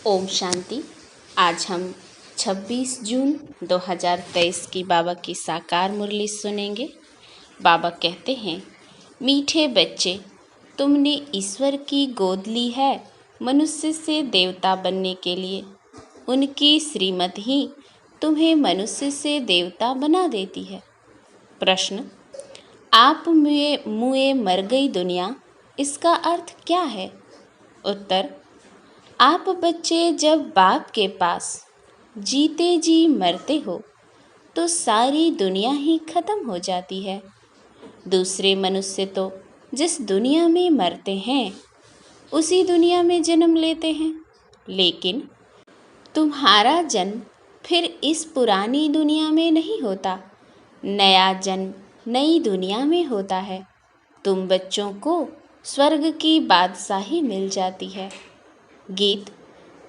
ओम शांति। आज हम 26 जून 2023 की बाबा की साकार मुरली सुनेंगे। बाबा कहते हैं, मीठे बच्चे, तुमने ईश्वर की गोद ली है मनुष्य से देवता बनने के लिए। उनकी श्रीमत ही तुम्हें मनुष्य से देवता बना देती है। प्रश्न, आप मुए मर गई दुनिया, इसका अर्थ क्या है? उत्तर, आप बच्चे जब बाप के पास जीते जी मरते हो तो सारी दुनिया ही खत्म हो जाती है। दूसरे मनुष्य तो जिस दुनिया में मरते हैं उसी दुनिया में जन्म लेते हैं, लेकिन तुम्हारा जन्म फिर इस पुरानी दुनिया में नहीं होता। नया जन्म नई दुनिया में होता है। तुम बच्चों को स्वर्ग की बादशाही मिल जाती है। गीत,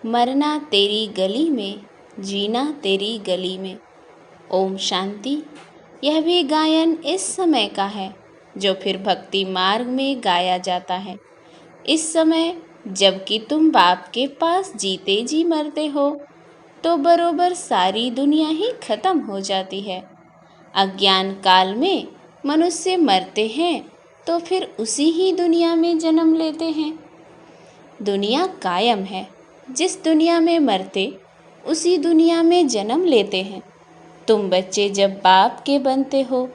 मरना तेरी गली में, जीना तेरी गली में। ओम शांति। यह भी गायन इस समय का है जो फिर भक्ति मार्ग में गाया जाता है। इस समय जबकि तुम बाप के पास जीते जी मरते हो तो बरोबर सारी दुनिया ही खत्म हो जाती है। अज्ञान काल में मनुष्य मरते हैं तो फिर उसी ही दुनिया में जन्म लेते हैं। दुनिया कायम है, जिस दुनिया में मरते उसी दुनिया में जन्म लेते हैं। तुम बच्चे जब बाप के बनते हो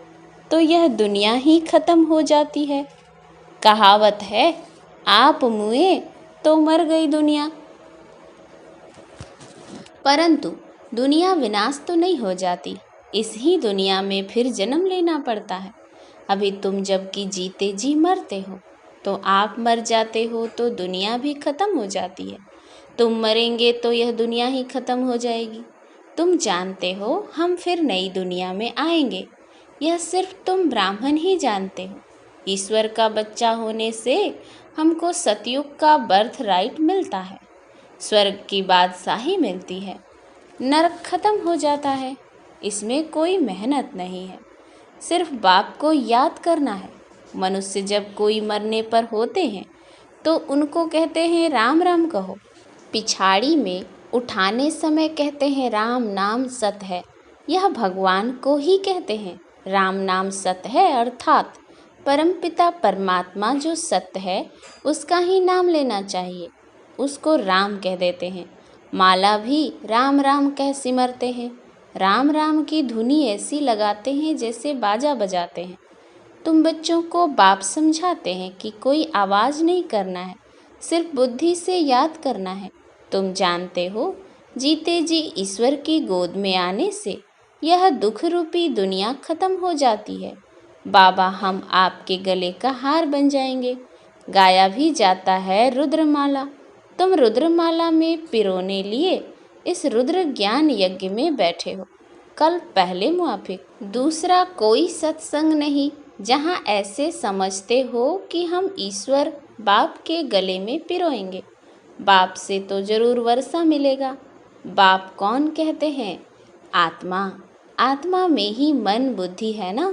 तो यह दुनिया ही खत्म हो जाती है। कहावत है, आप मुए तो मर गई दुनिया। परंतु दुनिया विनाश तो नहीं हो जाती, इस ही दुनिया में फिर जन्म लेना पड़ता है। अभी तुम जबकि जीते जी मरते हो तो आप मर जाते हो तो दुनिया भी खत्म हो जाती है। तुम मरेंगे तो यह दुनिया ही खत्म हो जाएगी। तुम जानते हो हम फिर नई दुनिया में आएंगे, यह सिर्फ तुम ब्राह्मण ही जानते हो। ईश्वर का बच्चा होने से हमको सतयुग का बर्थ राइट मिलता है, स्वर्ग की बादशाही मिलती है, नरक खत्म हो जाता है। इसमें कोई मेहनत नहीं है, सिर्फ बाप को याद करना है। मनुष्य जब कोई मरने पर होते हैं तो उनको कहते हैं राम राम कहो। पिछाड़ी में उठाने समय कहते हैं राम नाम सत है। यह भगवान को ही कहते हैं। राम नाम सत्य है, अर्थात परमपिता परमात्मा जो सत्य है उसका ही नाम लेना चाहिए, उसको राम कह देते हैं। माला भी राम राम कह सिमरते हैं। राम राम की धुनी ऐसी लगाते हैं जैसे बाजा बजाते हैं। तुम बच्चों को बाप समझाते हैं कि कोई आवाज़ नहीं करना है, सिर्फ बुद्धि से याद करना है। तुम जानते हो जीते जी ईश्वर की गोद में आने से यह दुख रूपी दुनिया खत्म हो जाती है। बाबा हम आपके गले का हार बन जाएंगे। गाया भी जाता है रुद्रमाला, तुम रुद्रमाला में पिरोने लिए इस रुद्र ज्ञान यज्ञ में बैठे हो। कल पहले मुआफिक दूसरा कोई सत्संग नहीं जहाँ ऐसे समझते हो कि हम ईश्वर बाप के गले में पिरोएंगे। बाप से तो जरूर वर्षा मिलेगा। बाप कौन कहते हैं? आत्मा। आत्मा में ही मन बुद्धि है ना।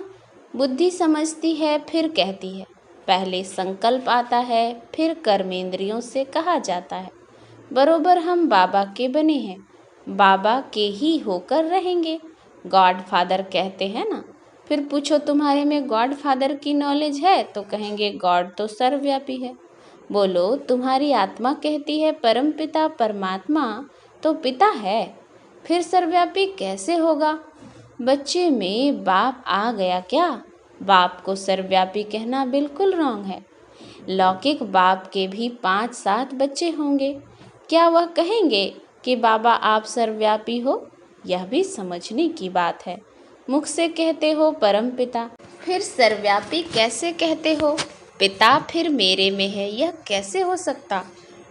बुद्धि समझती है फिर कहती है। पहले संकल्प आता है फिर कर्मेंद्रियों से कहा जाता है। बरोबर हम बाबा के बने हैं, बाबा के ही होकर रहेंगे। गॉड फादर कहते हैं ना। फिर पूछो तुम्हारे में गॉड फादर की नॉलेज है तो कहेंगे गॉड तो सर्वव्यापी है। बोलो तुम्हारी आत्मा कहती है परमपिता परमात्मा तो पिता है, फिर सर्वव्यापी कैसे होगा? बच्चे में बाप आ गया क्या? बाप को सर्वव्यापी कहना बिल्कुल रॉन्ग है। लौकिक बाप के भी 5-7 बच्चे होंगे, क्या वह कहेंगे कि बाबा आप सर्वव्यापी हो? यह भी समझने की बात है। मुख से कहते हो परम पिता, फिर सर्वव्यापी कैसे कहते हो? पिता फिर मेरे में है, यह कैसे हो सकता?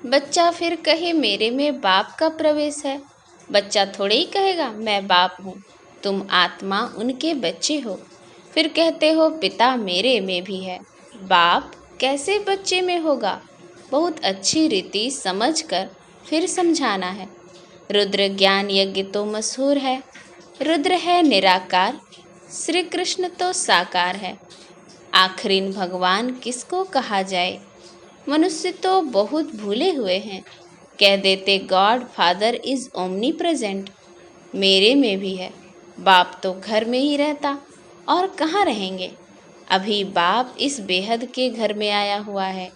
बच्चा फिर कहे मेरे में बाप का प्रवेश है। बच्चा थोड़े ही कहेगा मैं बाप हूँ, तुम आत्मा उनके बच्चे हो। फिर कहते हो पिता मेरे में भी है, बाप कैसे बच्चे में होगा? बहुत अच्छी रीति समझकर फिर समझाना है। रुद्र ज्ञान यज्ञ तो मशहूर है। रुद्र है निराकार, श्री कृष्ण तो साकार है। आखिरीन भगवान किसको कहा जाए? मनुष्य तो बहुत भूले हुए हैं। कह देते God father is omni present. मेरे में भी है। बाप तो घर में ही रहता और कहाँ रहेंगे। अभी बाप इस बेहद के घर में आया हुआ है,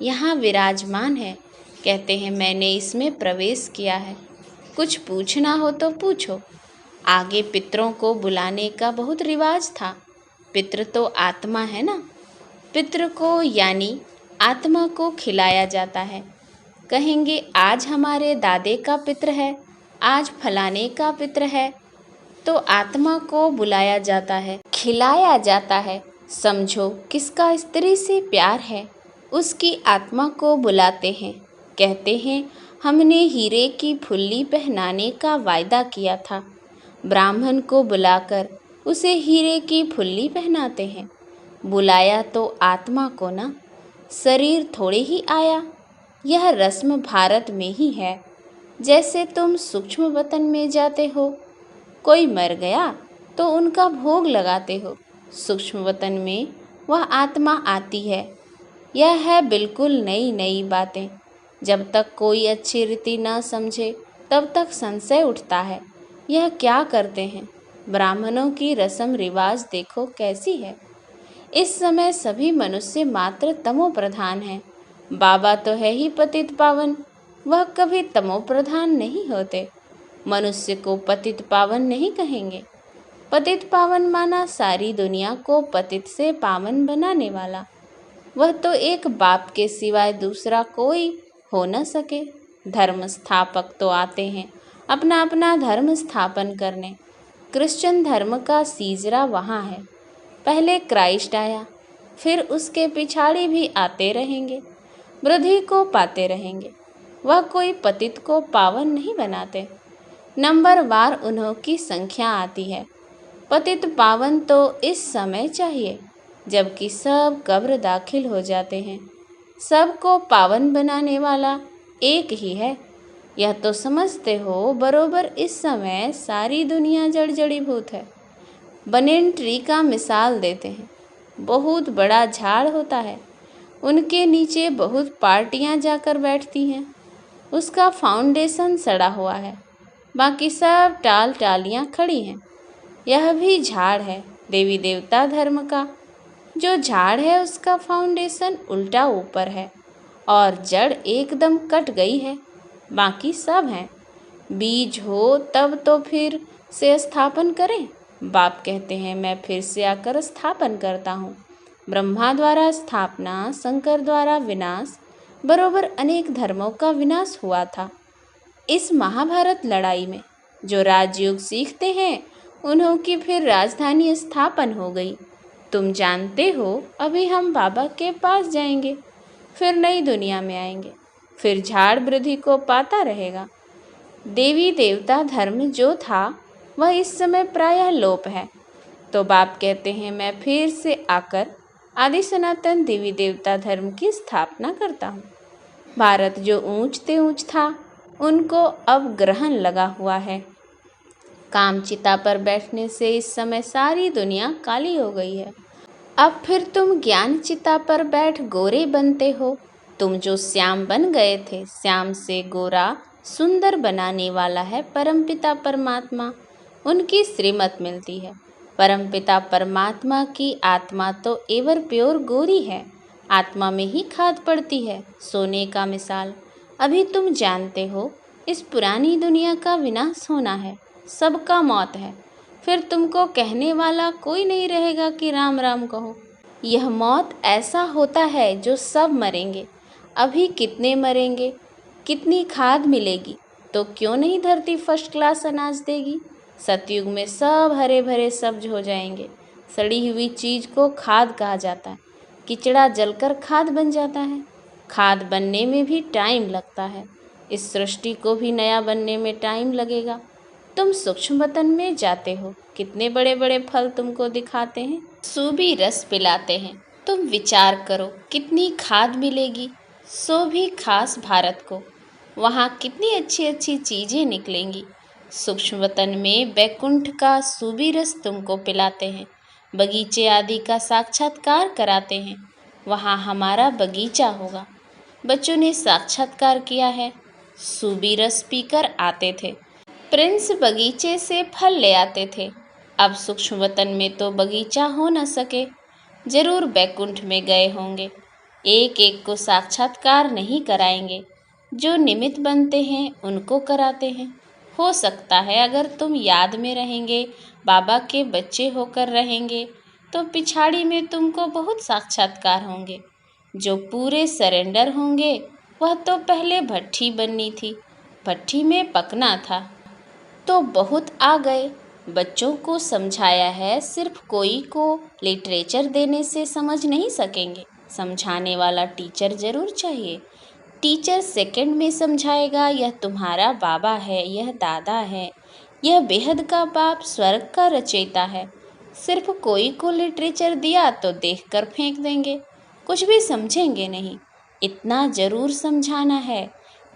यहाँ विराजमान है। कहते हैं मैंने इसमें प्रवेश किया है। कुछ पूछना हो तो पूछो। आगे पितरों को बुलाने का बहुत रिवाज था। पितृ तो आत्मा है ना। पितृ को यानी आत्मा को खिलाया जाता है। कहेंगे आज हमारे दादे का पितृ है, आज फलाने का पितृ है, तो आत्मा को बुलाया जाता है, खिलाया जाता है। समझो किसका स्त्री से प्यार है, उसकी आत्मा को बुलाते हैं। कहते हैं हमने हीरे की फुल्ली पहनाने का वायदा किया था। ब्राह्मण को बुलाकर उसे हीरे की फुल्ली पहनाते हैं। बुलाया तो आत्मा को ना, शरीर थोड़े ही आया। यह रस्म भारत में ही है। जैसे तुम सूक्ष्म वतन में जाते हो, कोई मर गया तो उनका भोग लगाते हो। सूक्ष्म वतन में वह आत्मा आती है। यह है बिल्कुल नई नई बातें। जब तक कोई अच्छी रीति न समझे तब तक संशय उठता है। यह क्या करते हैं। ब्राह्मणों की रस्म रिवाज देखो कैसी है। इस समय सभी मनुष्य मात्र तमो प्रधान हैं। बाबा तो है ही पतित पावन, वह कभी तमो प्रधान नहीं होते। मनुष्य को पतित पावन नहीं कहेंगे। पतित पावन माना सारी दुनिया को पतित से पावन बनाने वाला। वह तो एक बाप के सिवाय दूसरा कोई हो न सके। धर्म स्थापक तो आते हैं अपना अपना धर्म स्थापन करने। क्रिश्चियन धर्म का सीजरा वहाँ है। पहले क्राइस्ट आया, फिर उसके पिछाड़ी भी आते रहेंगे, वृद्धि को पाते रहेंगे। वह कोई पतित को पावन नहीं बनाते। नंबरवार उन्हों की संख्या आती है। पतित पावन तो इस समय चाहिए जबकि सब कब्र दाखिल हो जाते हैं। सबको पावन बनाने वाला एक ही है। यह तो समझते हो बरोबर इस समय सारी दुनिया जड़ जड़ीभूत है। बनेन ट्री का मिसाल देते हैं। बहुत बड़ा झाड़ होता है, उनके नीचे बहुत पार्टियां जाकर बैठती हैं। उसका फाउंडेशन सड़ा हुआ है, बाकी सब टाल टालियाँ खड़ी हैं। यह भी झाड़ है देवी देवता धर्म का। जो झाड़ है उसका फाउंडेशन उल्टा ऊपर है और जड़ एकदम कट गई है, बाकी सब हैं। बीज हो तब तो फिर से स्थापन करें। बाप कहते हैं मैं फिर से आकर स्थापन करता हूँ। ब्रह्मा द्वारा स्थापना, शंकर द्वारा विनाश, बरोबर अनेक धर्मों का विनाश हुआ था। इस महाभारत लड़ाई में जो राजयोग सीखते हैं उन्हों की फिर राजधानी स्थापन हो गई। तुम जानते हो अभी हम बाबा के पास जाएंगे, फिर नई दुनिया में आएंगे, फिर झाड़ वृद्धि को पाता रहेगा। देवी देवता धर्म जो था वह इस समय प्रायः लोप है। तो बाप कहते हैं मैं फिर से आकर आदि सनातन देवी देवता धर्म की स्थापना करता हूँ। भारत जो ऊंचते ऊंच था उनको अब ग्रहण लगा हुआ है। कामचिता पर बैठने से इस समय सारी दुनिया काली हो गई है। अब फिर तुम ज्ञान चिता पर बैठ गोरे बनते हो। तुम जो श्याम बन गए थे, श्याम से गोरा सुंदर बनाने वाला है परमपिता परमात्मा। उनकी श्रीमत मिलती है। परमपिता परमात्मा की आत्मा तो एवर प्योर गोरी है। आत्मा में ही खाद पड़ती है, सोने का मिसाल। अभी तुम जानते हो इस पुरानी दुनिया का विनाश होना है, सबका मौत है। फिर तुमको कहने वाला कोई नहीं रहेगा कि राम राम कहो। यह मौत ऐसा होता है जो सब मरेंगे। अभी कितने मरेंगे, कितनी खाद मिलेगी, तो क्यों नहीं धरती फर्स्ट क्लास अनाज देगी। सतयुग में सब हरे भरे सब्ज हो जाएंगे। सड़ी हुई चीज को खाद कहा जाता है। किचड़ा जलकर खाद बन जाता है। खाद बनने में भी टाइम लगता है। इस सृष्टि को भी नया बनने में टाइम लगेगा। तुम सूक्ष्म वतन में जाते हो, कितने बड़े बड़े फल तुमको दिखाते हैं, सूबी रस पिलाते हैं। तुम विचार करो कितनी खाद मिलेगी, सो भी खास भारत को। वहाँ कितनी अच्छी अच्छी चीज़ें निकलेंगी। सूक्ष्म वतन में बैकुंठ का सूबी रस तुमको पिलाते हैं। बगीचे आदि का साक्षात्कार कराते हैं। वहाँ हमारा बगीचा होगा। बच्चों ने साक्षात्कार किया है। सूबी रस पीकर आते थे। प्रिंस बगीचे से फल ले आते थे। अब सूक्ष्म वतन में तो बगीचा हो न सके, जरूर बैकुंठ में गए होंगे। एक एक को साक्षात्कार नहीं कराएंगे, जो निमित्त बनते हैं उनको कराते हैं। हो सकता है अगर तुम याद में रहेंगे, बाबा के बच्चे होकर रहेंगे, तो पिछाड़ी में तुमको बहुत साक्षात्कार होंगे। जो पूरे सरेंडर होंगे वह तो पहले भट्ठी बननी थी, भट्ठी में पकना था, तो बहुत आ गए। बच्चों को समझाया है, सिर्फ कोई को लिटरेचर देने से समझ नहीं सकेंगे। समझाने वाला टीचर जरूर चाहिए। टीचर सेकंड में समझाएगा, यह तुम्हारा बाबा है, यह दादा है, यह बेहद का बाप स्वर्ग का रचयिता है। सिर्फ कोई को लिटरेचर दिया तो देखकर फेंक देंगे, कुछ भी समझेंगे नहीं। इतना जरूर समझाना है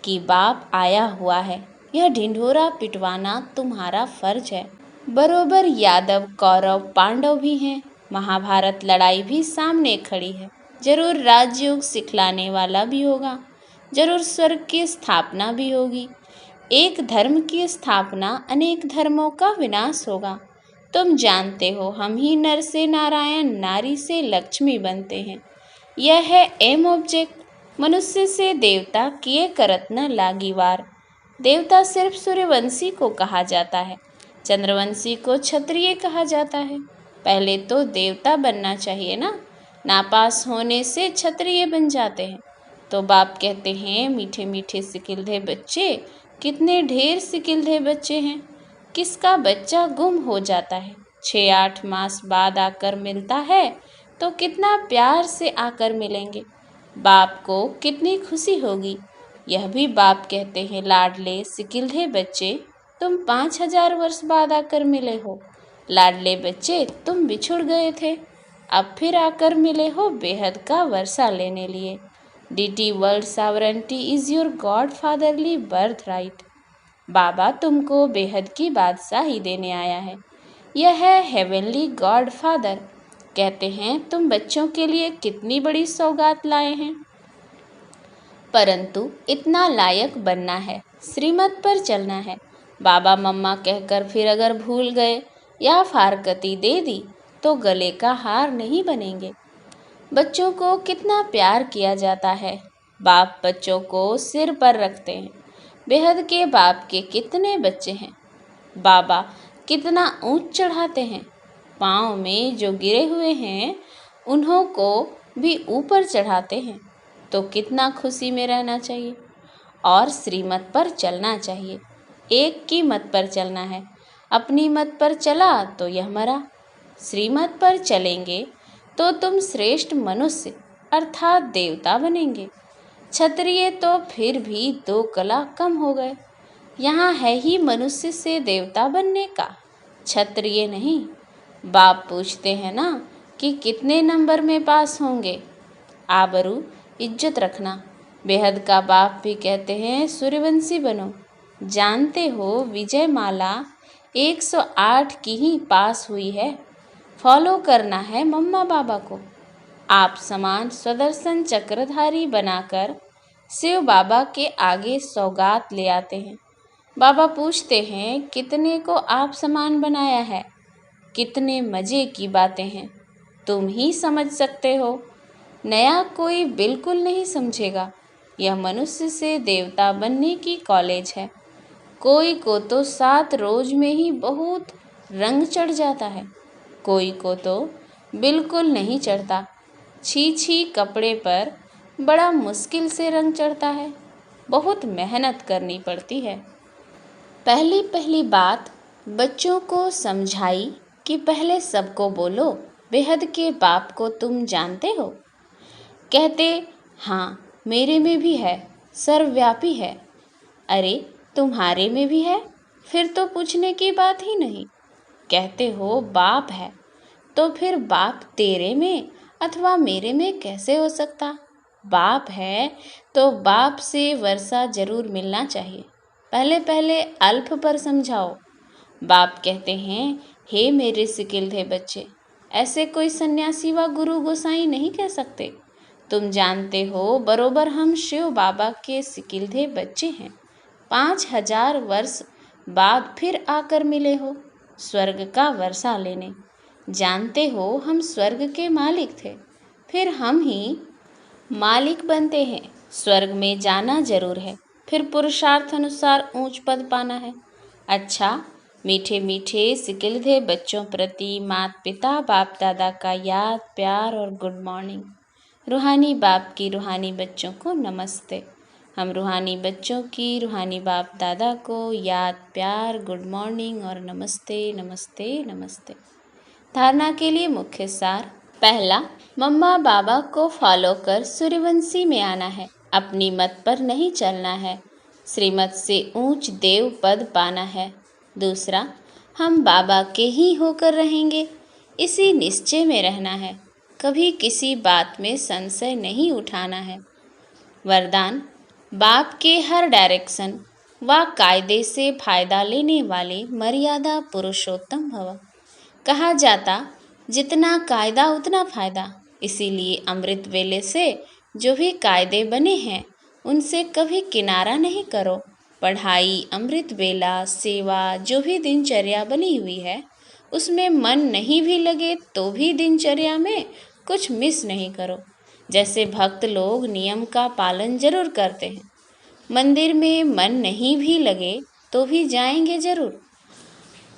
कि बाप आया हुआ है, यह ढिंढोरा पिटवाना तुम्हारा फर्ज है। बरोबर यादव कौरव पांडव भी हैं, महाभारत लड़ाई भी सामने खड़ी है। जरूर राजयोग सिखलाने वाला भी होगा, जरूर स्वर्ग की स्थापना भी होगी। एक धर्म की स्थापना अनेक धर्मों का विनाश होगा। तुम जानते हो, हम ही नर से नारायण, नारी से लक्ष्मी बनते हैं। यह है एम ऑब्जेक्ट। मनुष्य से देवता किए करत न लागिवार। देवता सिर्फ सूर्यवंशी को कहा जाता है, चंद्रवंशी को क्षत्रिय कहा जाता है। पहले तो देवता बनना चाहिए ना, नापास होने से क्षत्रिय बन जाते हैं। तो बाप कहते हैं, मीठे मीठे सिकिलधे बच्चे, कितने ढेर सिकिलधे बच्चे हैं। किसका बच्चा गुम हो जाता है, 6-8 मास बाद आकर मिलता है, तो कितना प्यार से आकर मिलेंगे। बाप को कितनी खुशी होगी। यह भी बाप कहते हैं, लाडले सिकिलधे बच्चे, तुम 5000 वर्ष बाद आकर मिले हो। लाडले बच्चे, तुम बिछुड़ गए थे, अब फिर आकर मिले हो बेहद का वर्षा लेने लिए। डीटी world sovereignty is your God fatherly birthright. बाबा तुमको बेहद की बादशाही देने आया है। यह है हेवनली गॉड फादर। कहते हैं, तुम बच्चों के लिए कितनी बड़ी सौगात लाए हैं। परंतु इतना लायक बनना है, श्रीमत पर चलना है। बाबा मम्मा कहकर फिर अगर भूल गए या फारकती दे दी तो गले का हार नहीं बनेंगे। बच्चों को कितना प्यार किया जाता है। बाप बच्चों को सिर पर रखते हैं। बेहद के बाप के कितने बच्चे हैं। बाबा कितना ऊंच चढ़ाते हैं। पाँव में जो गिरे हुए हैं उन्हों को भी ऊपर चढ़ाते हैं। तो कितना खुशी में रहना चाहिए और श्रीमत पर चलना चाहिए। एक की मत पर चलना है, अपनी मत पर चला तो यह मरा। श्रीमत पर चलेंगे तो तुम श्रेष्ठ मनुष्य अर्थात देवता बनेंगे। क्षत्रिय तो फिर भी 2 कला कम हो गए। यहाँ है ही मनुष्य से देवता बनने का, क्षत्रिय नहीं। बाप पूछते हैं ना कि कितने नंबर में पास होंगे। आबरू इज्जत रखना। बेहद का बाप भी कहते हैं, सूर्यवंशी बनो। जानते हो विजय माला 108 की ही पास हुई है। फॉलो करना है मम्मा बाबा को। आप समान स्वदर्शन चक्रधारी बनाकर शिव बाबा के आगे सौगात ले आते हैं। बाबा पूछते हैं, कितने को आप समान बनाया है। कितने मज़े की बातें हैं, तुम ही समझ सकते हो, नया कोई बिल्कुल नहीं समझेगा। यह मनुष्य से देवता बनने की कॉलेज है। कोई को तो 7 रोज में ही बहुत रंग चढ़ जाता है, कोई को तो बिल्कुल नहीं चढ़ता। छी कपड़े पर बड़ा मुश्किल से रंग चढ़ता है, बहुत मेहनत करनी पड़ती है। पहली बात बच्चों को समझाई कि पहले सबको बोलो, बेहद के बाप को तुम जानते हो। कहते, हाँ मेरे में भी है, सर्वव्यापी है। अरे तुम्हारे में भी है, फिर तो पूछने की बात ही नहीं। कहते हो बाप है, तो फिर बाप तेरे में अथवा मेरे में कैसे हो सकता। बाप है तो बाप से वर्षा जरूर मिलना चाहिए। पहले अल्प पर समझाओ। बाप कहते हैं, हे मेरे सिकिलधे बच्चे, ऐसे कोई सन्यासी व गुरु गोसाई नहीं कह सकते। तुम जानते हो बरोबर हम शिव बाबा के सिकिलधे बच्चे हैं। 5000 वर्ष बाद फिर आकर मिले हो स्वर्ग का वर्षा लेने। जानते हो हम स्वर्ग के मालिक थे, फिर हम ही मालिक बनते हैं। स्वर्ग में जाना जरूर है, फिर पुरुषार्थ अनुसार ऊंच पद पाना है। अच्छा, मीठे मीठे सिकिलधे बच्चों प्रति माता पिता बाप दादा का याद प्यार और गुड मॉर्निंग। रूहानी बाप की रूहानी बच्चों को नमस्ते। हम रूहानी बच्चों की रूहानी बाप दादा को याद प्यार गुड मॉर्निंग और नमस्ते नमस्ते नमस्ते। धारणा के लिए मुख्य सार। पहला, मम्मा बाबा को फॉलो कर सूर्यवंशी में आना है, अपनी मत पर नहीं चलना है, श्रीमत से ऊंच देव पद पाना है। दूसरा, हम बाबा के ही होकर रहेंगे, इसी निश्चय में रहना है, कभी किसी बात में संशय नहीं उठाना है। वरदान, बाप के हर डायरेक्शन व कायदे से फायदा लेने वाले मर्यादा पुरुषोत्तम भव। कहा जाता जितना कायदा उतना फायदा, इसीलिए अमृत वेले से जो भी कायदे बने हैं उनसे कभी किनारा नहीं करो। पढ़ाई, अमृत वेला, सेवा, जो भी दिनचर्या बनी हुई है उसमें मन नहीं भी लगे तो भी दिनचर्या में कुछ मिस नहीं करो। जैसे भक्त लोग नियम का पालन जरूर करते हैं, मंदिर में मन नहीं भी लगे तो भी जाएंगे जरूर।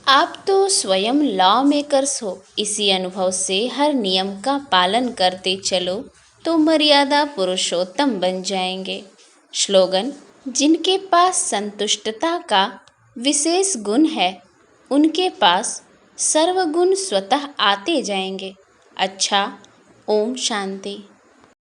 आप तो स्वयं लॉ मेकर्स हो, इसी अनुभव से हर नियम का पालन करते चलो तो मर्यादा पुरुषोत्तम बन जाएंगे। स्लोगन, जिनके पास संतुष्टता का विशेष गुण है उनके पास सर्वगुण स्वतः आते जाएंगे। अच्छा, ओम शांति।